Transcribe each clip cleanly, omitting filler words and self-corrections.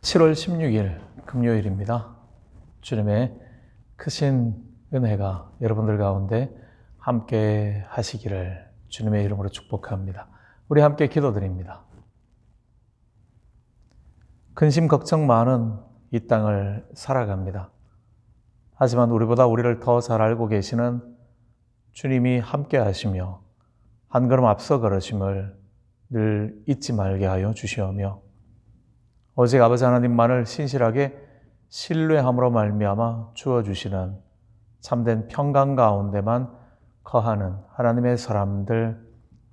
7월 16일 금요일입니다. 주님의 크신 은혜가 여러분들 가운데 함께 하시기를 주님의 이름으로 축복합니다. 우리 함께 기도드립니다. 근심 걱정 많은 이 땅을 살아갑니다. 하지만 우리보다 우리를 더 잘 알고 계시는 주님이 함께 하시며 한 걸음 앞서 걸으심을 늘 잊지 말게 하여 주시오며 오직 아버지 하나님만을 신실하게 신뢰함으로 말미암아 주어주시는 참된 평강 가운데만 거하는 하나님의 사람들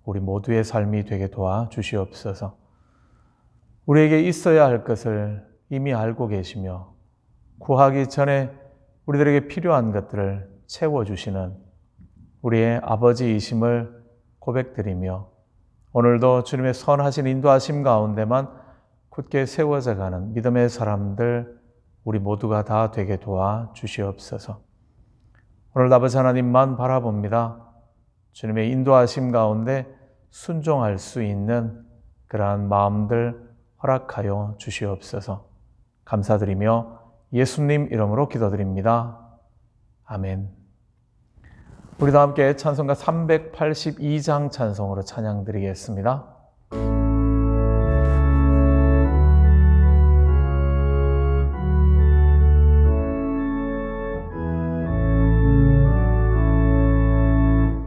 우리 모두의 삶이 되게 도와주시옵소서. 우리에게 있어야 할 것을 이미 알고 계시며 구하기 전에 우리들에게 필요한 것들을 채워주시는 우리의 아버지이심을 고백드리며 오늘도 주님의 선하신 인도하심 가운데만 굳게 세워져 가는 믿음의 사람들 우리 모두가 다 되게 도와주시옵소서. 오늘도 아버지 하나님만 바라봅니다. 주님의 인도하심 가운데 순종할 수 있는 그러한 마음들 허락하여 주시옵소서. 감사드리며 예수님 이름으로 기도드립니다. 아멘. 우리도 함께 찬송가 382장 찬송으로 찬양드리겠습니다.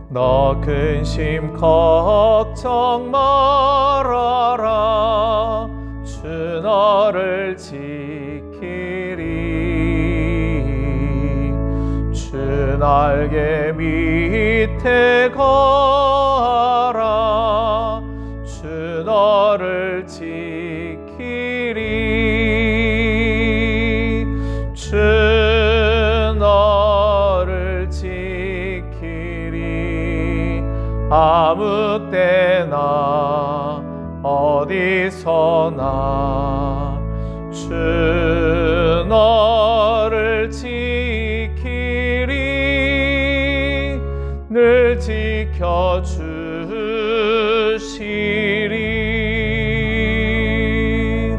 너 근심 걱정 말아라 주 너를 지키리 주 날개 밑에 거하라 주 너를 지키리 주 너를 지키리 아무 때나 어디서나 주 너를 지키리 늘 지켜주시리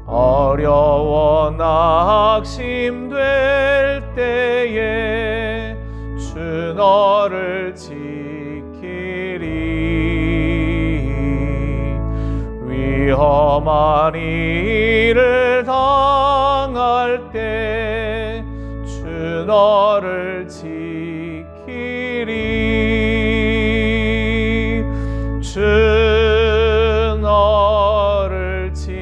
어려워 낙심될 때에 주 너를 지키리 위험한 일을 당할 때 주 너를 지키리 주 너를 지키리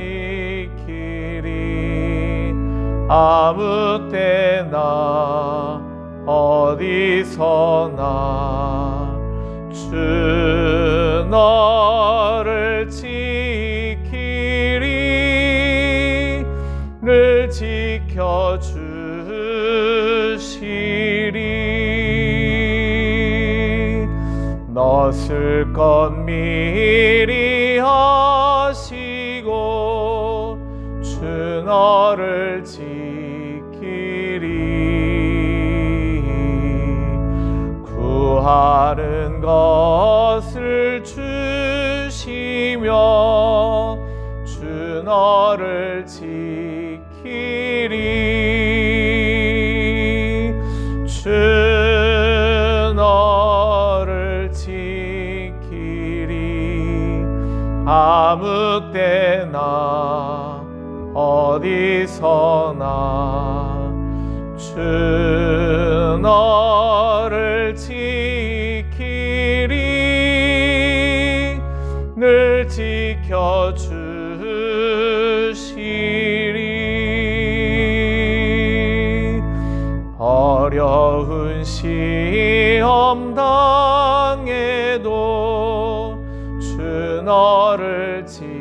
아무 때나 어디서나 주 너를 지키리 늘 지켜주시리 넣었을 것 미리 하시고 주 너를 지키리 구하는 것을 주시며 주 너를 지키리 주 너를 지키리 아무 때나 어디서나 주 너를 지키리 늘 지켜주시리 어려운 시험 당해도 주 너를 지키리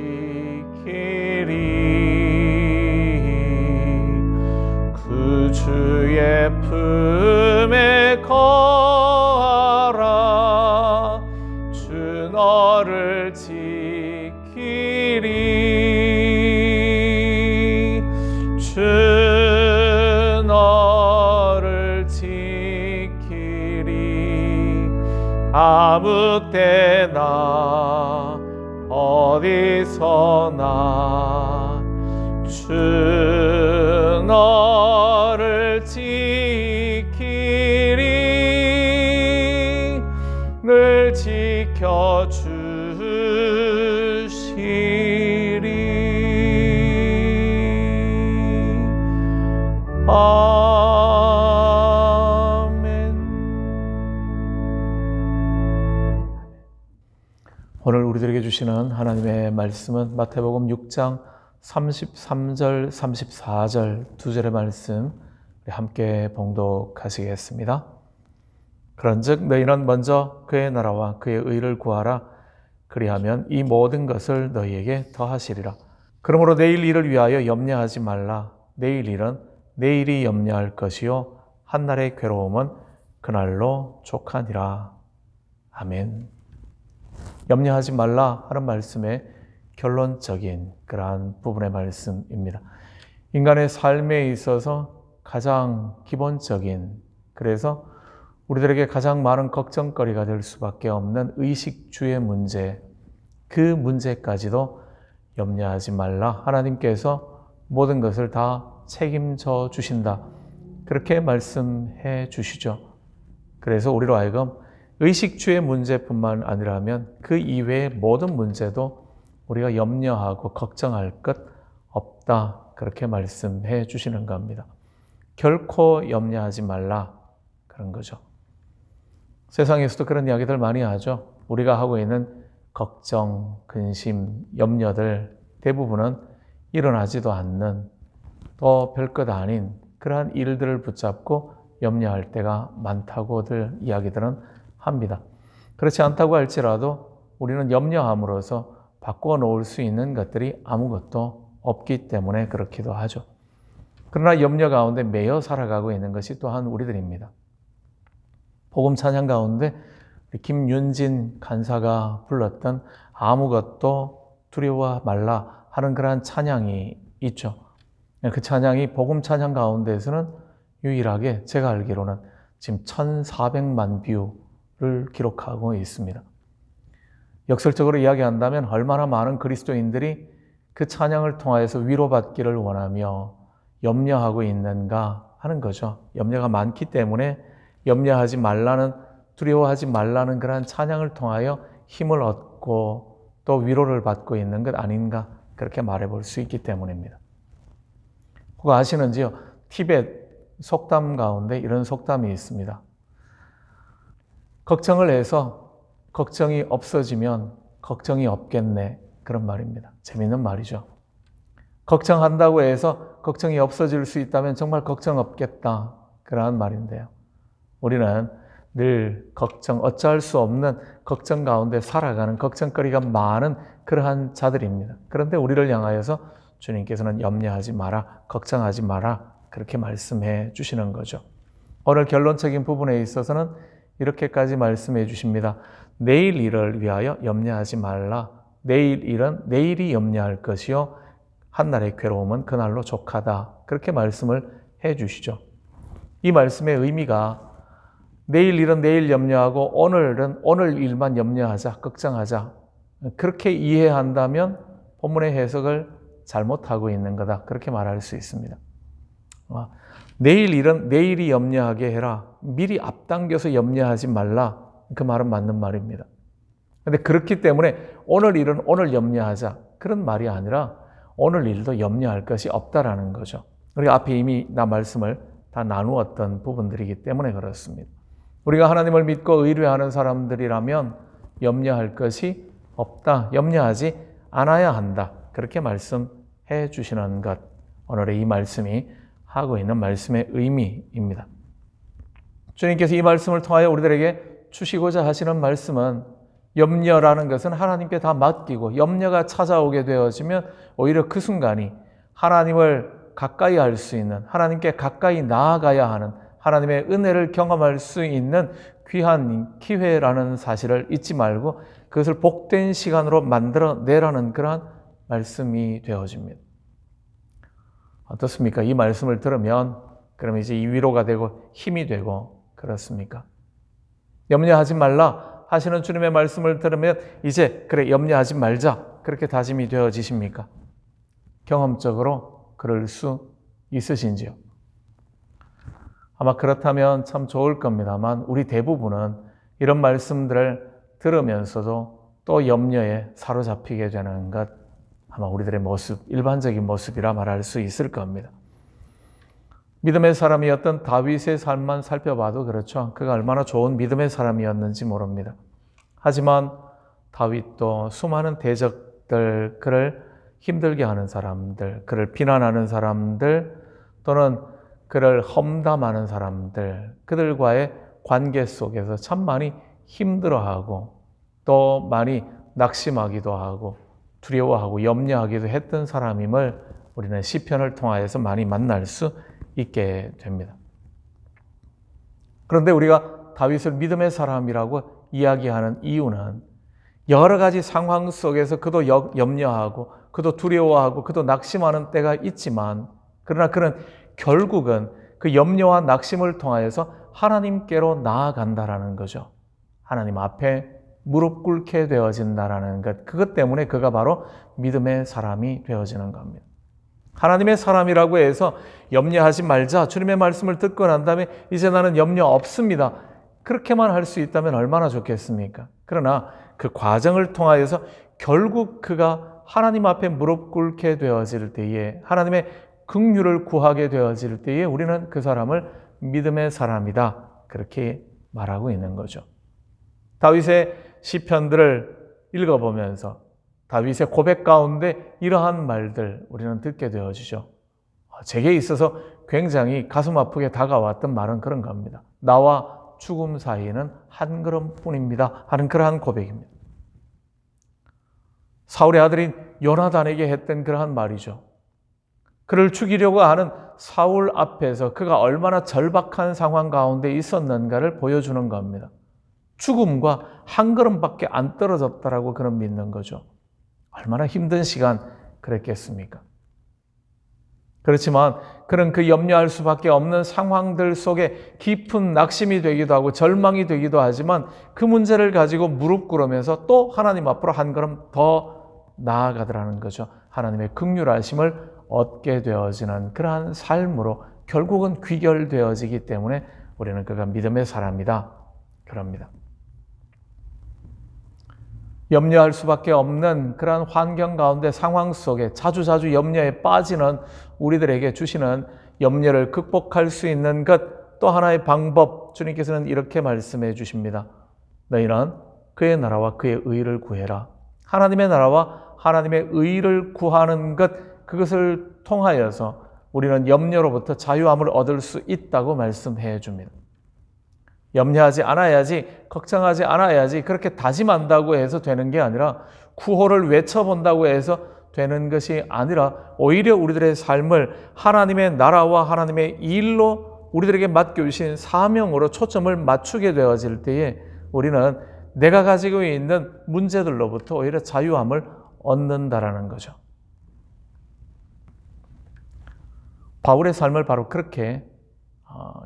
그 주의 품에 거하라 주 너를 지키리 주 너를 지키리 아무 때나 어디서나 주 너를 지키리 늘 지켜주시리. 아멘. 오늘 우리들에게 주시는 하나님의 말씀은 마태복음 6장 33절, 34절 두 절의 말씀 우리 함께 봉독하시겠습니다. 그런즉 너희는 먼저 그의 나라와 그의 의를 구하라. 그리하면 이 모든 것을 너희에게 더하시리라. 그러므로 내일 일을 위하여 염려하지 말라. 내일 일은 내일이 염려할 것이요 한날의 괴로움은 그날로 족하니라. 아멘. 염려하지 말라 하는 말씀의 결론적인 그러한 부분의 말씀입니다. 인간의 삶에 있어서 가장 기본적인, 그래서 우리들에게 가장 많은 걱정거리가 될 수밖에 없는 의식주의 문제, 그 문제까지도 염려하지 말라. 하나님께서 모든 것을 다 책임져 주신다. 그렇게 말씀해 주시죠. 그래서 우리로 하여금 의식주의 문제뿐만 아니라면 그 이외의 모든 문제도 우리가 염려하고 걱정할 것 없다. 그렇게 말씀해 주시는 겁니다. 결코 염려하지 말라. 그런 거죠. 세상에서도 그런 이야기들 많이 하죠. 우리가 하고 있는 걱정, 근심, 염려들 대부분은 일어나지도 않는 또 별것 아닌 그러한 일들을 붙잡고 염려할 때가 많다고들 이야기들은 합니다. 그렇지 않다고 할지라도 우리는 염려함으로써 바꿔놓을 수 있는 것들이 아무것도 없기 때문에 그렇기도 하죠. 그러나 염려 가운데 매여 살아가고 있는 것이 또한 우리들입니다. 복음 찬양 가운데 김윤진 간사가 불렀던 아무것도 두려워 말라 하는 그러한 찬양이 있죠. 그 찬양이 복음 찬양 가운데에서는 유일하게 제가 알기로는 지금 1,400만 뷰를 기록하고 있습니다. 역설적으로 이야기한다면 얼마나 많은 그리스도인들이 그 찬양을 통하여서 위로받기를 원하며 염려하고 있는가 하는 거죠. 염려가 많기 때문에 염려하지 말라는, 두려워하지 말라는 그러한 찬양을 통하여 힘을 얻고 또 위로를 받고 있는 것 아닌가, 그렇게 말해볼 수 있기 때문입니다. 혹 아시는지요? 티벳 속담 가운데 이런 속담이 있습니다. 걱정을 해서 걱정이 없어지면 걱정이 없겠네, 그런 말입니다. 재밌는 말이죠. 걱정한다고 해서 걱정이 없어질 수 있다면 정말 걱정 없겠다, 그러한 말인데요. 우리는 늘 걱정, 어찌할 수 없는 걱정 가운데 살아가는, 걱정거리가 많은 그러한 자들입니다. 그런데 우리를 향하여서 주님께서는 염려하지 마라, 걱정하지 마라, 그렇게 말씀해 주시는 거죠. 오늘 결론적인 부분에 있어서는 이렇게까지 말씀해 주십니다. 내일 일을 위하여 염려하지 말라. 내일 일은 내일이 염려할 것이요 한날의 괴로움은 그날로 족하다. 그렇게 말씀을 해 주시죠. 이 말씀의 의미가 내일 일은 내일 염려하고 오늘은 오늘 일만 염려하자, 걱정하자, 그렇게 이해한다면 본문의 해석을 잘못하고 있는 거다, 그렇게 말할 수 있습니다. 내일 일은 내일이 염려하게 해라. 미리 앞당겨서 염려하지 말라. 그 말은 맞는 말입니다. 그런데 그렇기 때문에 오늘 일은 오늘 염려하자, 그런 말이 아니라 오늘 일도 염려할 것이 없다라는 거죠. 우리가 앞에 이미 말씀을 다 나누었던 부분들이기 때문에 그렇습니다. 우리가 하나님을 믿고 의뢰하는 사람들이라면 염려할 것이 없다, 염려하지 않아야 한다, 그렇게 말씀해 주시는 것, 오늘의 이 말씀이 하고 있는 말씀의 의미입니다. 주님께서 이 말씀을 통하여 우리들에게 주시고자 하시는 말씀은 염려라는 것은 하나님께 다 맡기고 염려가 찾아오게 되어지면 오히려 그 순간이 하나님을 가까이 할 수 있는, 하나님께 가까이 나아가야 하는, 하나님의 은혜를 경험할 수 있는 귀한 기회라는 사실을 잊지 말고 그것을 복된 시간으로 만들어내라는 그러한 말씀이 되어집니다. 어떻습니까? 이 말씀을 들으면 그러면 이제 이 위로가 되고 힘이 되고 그렇습니까? 염려하지 말라 하시는 주님의 말씀을 들으면 이제 그래 염려하지 말자, 그렇게 다짐이 되어지십니까? 경험적으로 그럴 수 있으신지요? 아마 그렇다면 참 좋을 겁니다만 우리 대부분은 이런 말씀들을 들으면서도 또 염려에 사로잡히게 되는 것, 아마 우리들의 모습, 일반적인 모습이라 말할 수 있을 겁니다. 믿음의 사람이었던 다윗의 삶만 살펴봐도 그렇죠. 그가 얼마나 좋은 믿음의 사람이었는지 모릅니다. 하지만 다윗도 수많은 대적들, 그를 힘들게 하는 사람들, 그를 비난하는 사람들, 또는 그를 험담하는 사람들, 그들과의 관계 속에서 참 많이 힘들어하고 또 많이 낙심하기도 하고 두려워하고 염려하기도 했던 사람임을 우리는 시편을 통하여서 많이 만날 수 있게 됩니다. 그런데 우리가 다윗을 믿음의 사람이라고 이야기하는 이유는 여러 가지 상황 속에서 그도 염려하고 그도 두려워하고 그도 낙심하는 때가 있지만, 그러나 그는 결국은 그 염려와 낙심을 통하여서 하나님께로 나아간다라는 거죠. 하나님 앞에 무릎 꿇게 되어진다라는 것, 그것 때문에 그가 바로 믿음의 사람이 되어지는 겁니다. 하나님의 사람이라고 해서 염려하지 말자, 주님의 말씀을 듣고 난 다음에 이제 나는 염려 없습니다, 그렇게만 할 수 있다면 얼마나 좋겠습니까? 그러나 그 과정을 통하여서 결국 그가 하나님 앞에 무릎 꿇게 되어질 때에, 하나님의 긍휼을 구하게 되어질 때에 우리는 그 사람을 믿음의 사람이다, 그렇게 말하고 있는 거죠. 다윗의 시편들을 읽어보면서 다윗의 고백 가운데 이러한 말들 우리는 듣게 되어지죠. 제게 있어서 굉장히 가슴 아프게 다가왔던 말은 그런 겁니다. 나와 죽음 사이에는 한 걸음뿐입니다 하는 그러한 고백입니다. 사울의 아들인 요나단에게 했던 그러한 말이죠. 그를 죽이려고 하는 사울 앞에서 그가 얼마나 절박한 상황 가운데 있었는가를 보여주는 겁니다. 죽음과 한 걸음밖에 안 떨어졌다라고 그는 믿는 거죠. 얼마나 힘든 시간 그랬겠습니까? 그렇지만 그는 그 염려할 수밖에 없는 상황들 속에 깊은 낙심이 되기도 하고 절망이 되기도 하지만 그 문제를 가지고 무릎 꿇으면서 또 하나님 앞으로 한 걸음 더 나아가더라는 거죠. 하나님의 긍휼하심을 얻게 되어지는 그러한 삶으로 결국은 귀결되어지기 때문에 우리는 그가 믿음의 사람이다, 그럽니다. 염려할 수밖에 없는 그러한 환경 가운데 상황 속에 자주자주 염려에 빠지는 우리들에게 주시는 염려를 극복할 수 있는 것 또 하나의 방법, 주님께서는 이렇게 말씀해 주십니다. 너희는 그의 나라와 그의 의를 구해라. 하나님의 나라와 하나님의 의를 구하는 것, 그것을 통하여서 우리는 염려로부터 자유함을 얻을 수 있다고 말씀해 줍니다. 염려하지 않아야지, 걱정하지 않아야지, 그렇게 다짐한다고 해서 되는 게 아니라, 구호를 외쳐본다고 해서 되는 것이 아니라 오히려 우리들의 삶을 하나님의 나라와 하나님의 일로 우리들에게 맡겨주신 사명으로 초점을 맞추게 되어질 때에 우리는 내가 가지고 있는 문제들로부터 오히려 자유함을 얻는다라는 거죠. 바울의 삶을 바로 그렇게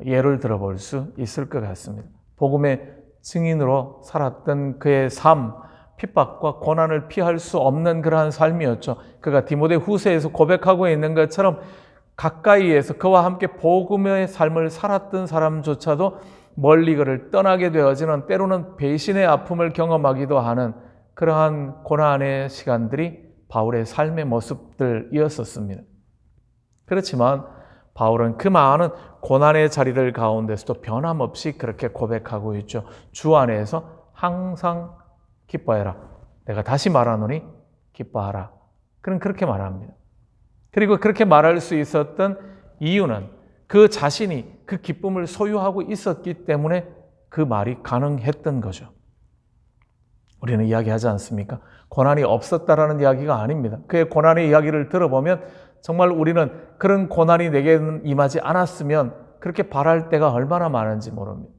예를 들어볼 수 있을 것 같습니다. 복음의 증인으로 살았던 그의 삶, 핍박과 고난을 피할 수 없는 그러한 삶이었죠. 그가 디모데 후서에서 고백하고 있는 것처럼 가까이에서 그와 함께 복음의 삶을 살았던 사람조차도 멀리 그를 떠나게 되어지는, 때로는 배신의 아픔을 경험하기도 하는 그러한 고난의 시간들이 바울의 삶의 모습들이었었습니다. 그렇지만 바울은 그 많은 고난의 자리들 가운데서도 변함없이 그렇게 고백하고 있죠. 주 안에서 항상 기뻐해라. 내가 다시 말하노니 기뻐하라. 그는 그렇게 말합니다. 그리고 그렇게 말할 수 있었던 이유는 그 자신이 그 기쁨을 소유하고 있었기 때문에 그 말이 가능했던 거죠. 우리는 이야기하지 않습니까? 고난이 없었다라는 이야기가 아닙니다. 그의 고난의 이야기를 들어보면 정말 우리는 그런 고난이 내게는 임하지 않았으면 그렇게 바랄 때가 얼마나 많은지 모릅니다.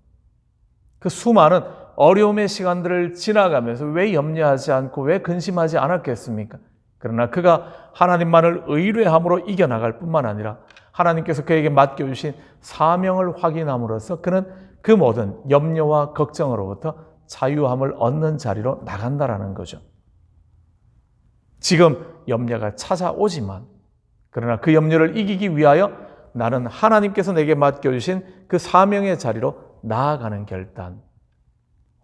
그 수많은 어려움의 시간들을 지나가면서 왜 염려하지 않고 왜 근심하지 않았겠습니까? 그러나 그가 하나님만을 의뢰함으로 이겨나갈 뿐만 아니라 하나님께서 그에게 맡겨주신 사명을 확인함으로써 그는 그 모든 염려와 걱정으로부터 자유함을 얻는 자리로 나간다라는 거죠. 지금 염려가 찾아오지만 그러나 그 염려를 이기기 위하여 나는 하나님께서 내게 맡겨주신 그 사명의 자리로 나아가는 결단.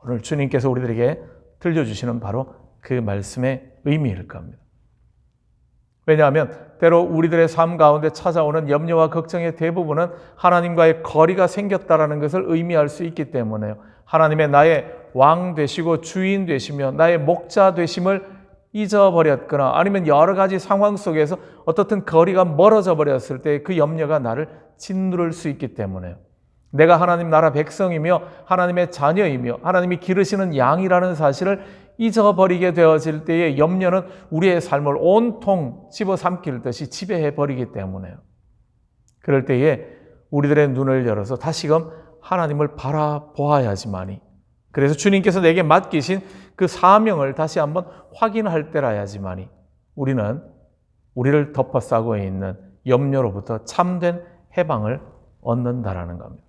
오늘 주님께서 우리들에게 들려주시는 바로 그 말씀의 의미일 겁니다. 왜냐하면 때로 우리들의 삶 가운데 찾아오는 염려와 걱정의 대부분은 하나님과의 거리가 생겼다라는 것을 의미할 수 있기 때문에요. 하나님의 나의 왕 되시고 주인 되시며 나의 목자 되심을 잊어버렸거나 아니면 여러 가지 상황 속에서 어떻든 거리가 멀어져 버렸을 때 그 염려가 나를 짓누를 수 있기 때문에요. 내가 하나님 나라 백성이며 하나님의 자녀이며 하나님이 기르시는 양이라는 사실을 잊어버리게 되어질 때에 염려는 우리의 삶을 온통 집어삼킬 듯이 지배해버리기 때문에요. 그럴 때에 우리들의 눈을 열어서 다시금 하나님을 바라보아야지만이, 그래서 주님께서 내게 맡기신 그 사명을 다시 한번 확인할 때라야지만이 우리는 우리를 덮어싸고 있는 염려로부터 참된 해방을 얻는다라는 겁니다.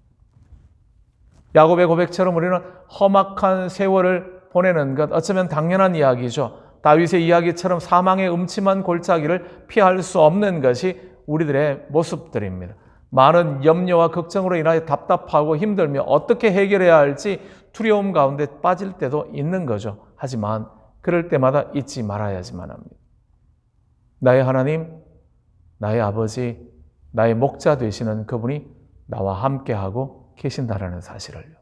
야곱의 고백처럼 우리는 험악한 세월을 보내는 것, 어쩌면 당연한 이야기죠. 다윗의 이야기처럼 사망의 음침한 골짜기를 피할 수 없는 것이 우리들의 모습들입니다. 많은 염려와 걱정으로 인하여 답답하고 힘들며 어떻게 해결해야 할지 두려움 가운데 빠질 때도 있는 거죠. 하지만 그럴 때마다 잊지 말아야지만 합니다. 나의 하나님, 나의 아버지, 나의 목자 되시는 그분이 나와 함께하고 계신다라는 사실을요.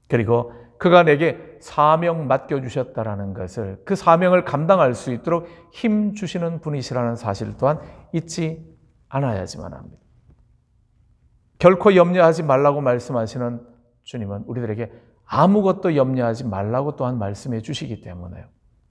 그리고 그가 내게 사명 맡겨주셨다라는 것을, 그 사명을 감당할 수 있도록 힘 주시는 분이시라는 사실 또한 잊지 않아야지만 합니다. 결코 염려하지 말라고 말씀하시는 주님은 우리들에게 아무것도 염려하지 말라고 또한 말씀해 주시기 때문에요.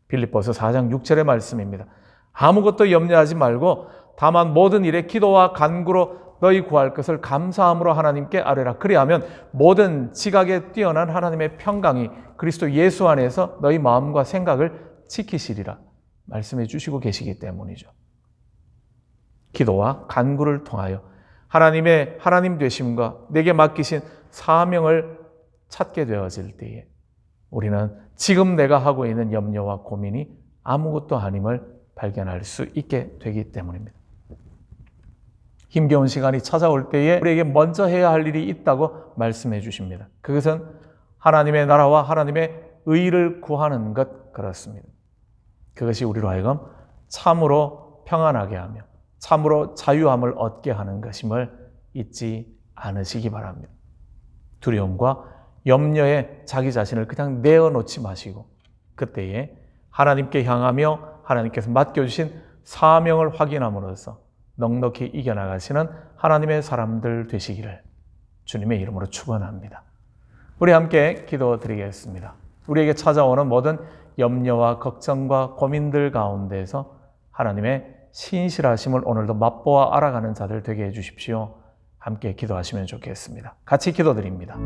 빌립보서 4장 6절의 말씀입니다. 아무것도 염려하지 말고 다만 모든 일에 기도와 간구로 너희 구할 것을 감사함으로 하나님께 아뢰라. 그리하면 모든 지각에 뛰어난 하나님의 평강이 그리스도 예수 안에서 너희 마음과 생각을 지키시리라 말씀해 주시고 계시기 때문이죠. 기도와 간구를 통하여 하나님의 하나님 되심과 내게 맡기신 사명을 찾게 되어질 때에 우리는 지금 내가 하고 있는 염려와 고민이 아무것도 아님을 발견할 수 있게 되기 때문입니다. 힘겨운 시간이 찾아올 때에 우리에게 먼저 해야 할 일이 있다고 말씀해 주십니다. 그것은 하나님의 나라와 하나님의 의를 구하는 것, 그렇습니다. 그것이 우리로 하여금 참으로 평안하게 하며 참으로 자유함을 얻게 하는 것임을 잊지 않으시기 바랍니다. 두려움과 염려에 자기 자신을 그냥 내어놓지 마시고 그때에 하나님께 향하며 하나님께서 맡겨주신 사명을 확인함으로써 넉넉히 이겨나가시는 하나님의 사람들 되시기를 주님의 이름으로 축원합니다. 우리 함께 기도드리겠습니다. 우리에게 찾아오는 모든 염려와 걱정과 고민들 가운데서 하나님의 신실하심을 오늘도 맛보아 알아가는 자들 되게 해주십시오. 함께 기도하시면 좋겠습니다. 같이 기도드립니다.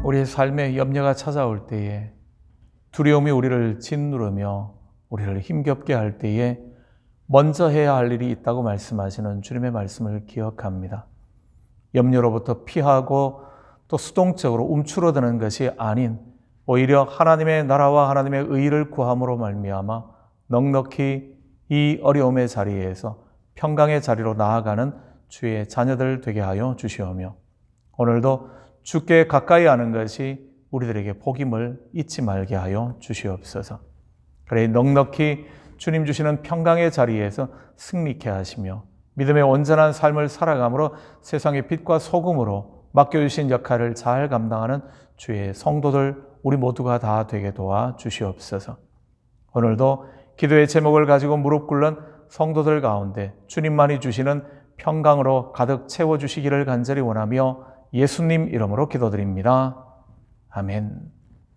우리의 삶에 염려가 찾아올 때에 두려움이 우리를 짓누르며 우리를 힘겹게 할 때에 먼저 해야 할 일이 있다고 말씀하시는 주님의 말씀을 기억합니다. 염려로부터 피하고 또 수동적으로 움츠러드는 것이 아닌 오히려 하나님의 나라와 하나님의 의를 구함으로 말미암아 넉넉히 이 어려움의 자리에서 평강의 자리로 나아가는 주의 자녀들 되게 하여 주시오며 오늘도 주께 가까이 하는 것이 우리들에게 복임을 잊지 말게 하여 주시옵소서. 그래 넉넉히 주님 주시는 평강의 자리에서 승리케 하시며 믿음의 온전한 삶을 살아감으로 세상의 빛과 소금으로 맡겨주신 역할을 잘 감당하는 주의 성도들 우리 모두가 다 되게 도와 주시옵소서. 오늘도 기도의 제목을 가지고 무릎 꿇는 성도들 가운데 주님만이 주시는 평강으로 가득 채워주시기를 간절히 원하며 예수님 이름으로 기도드립니다. 아멘.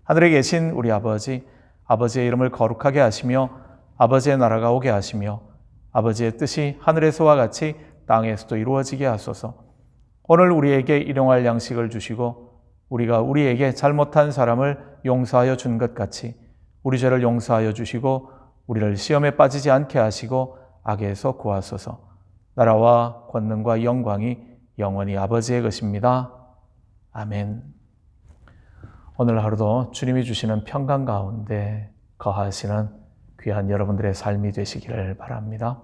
하늘에 계신 우리 아버지, 아버지의 이름을 거룩하게 하시며 아버지의 나라가 오게 하시며 아버지의 뜻이 하늘에서와 같이 땅에서도 이루어지게 하소서. 오늘 우리에게 일용할 양식을 주시고 우리가 우리에게 잘못한 사람을 용서하여 준 것 같이 우리 죄를 용서하여 주시고 우리를 시험에 빠지지 않게 하시고 악에서 구하소서. 나라와 권능과 영광이 영원히 아버지의 것입니다. 아멘. 오늘 하루도 주님이 주시는 평강 가운데 거하시는 귀한 여러분들의 삶이 되시기를 바랍니다.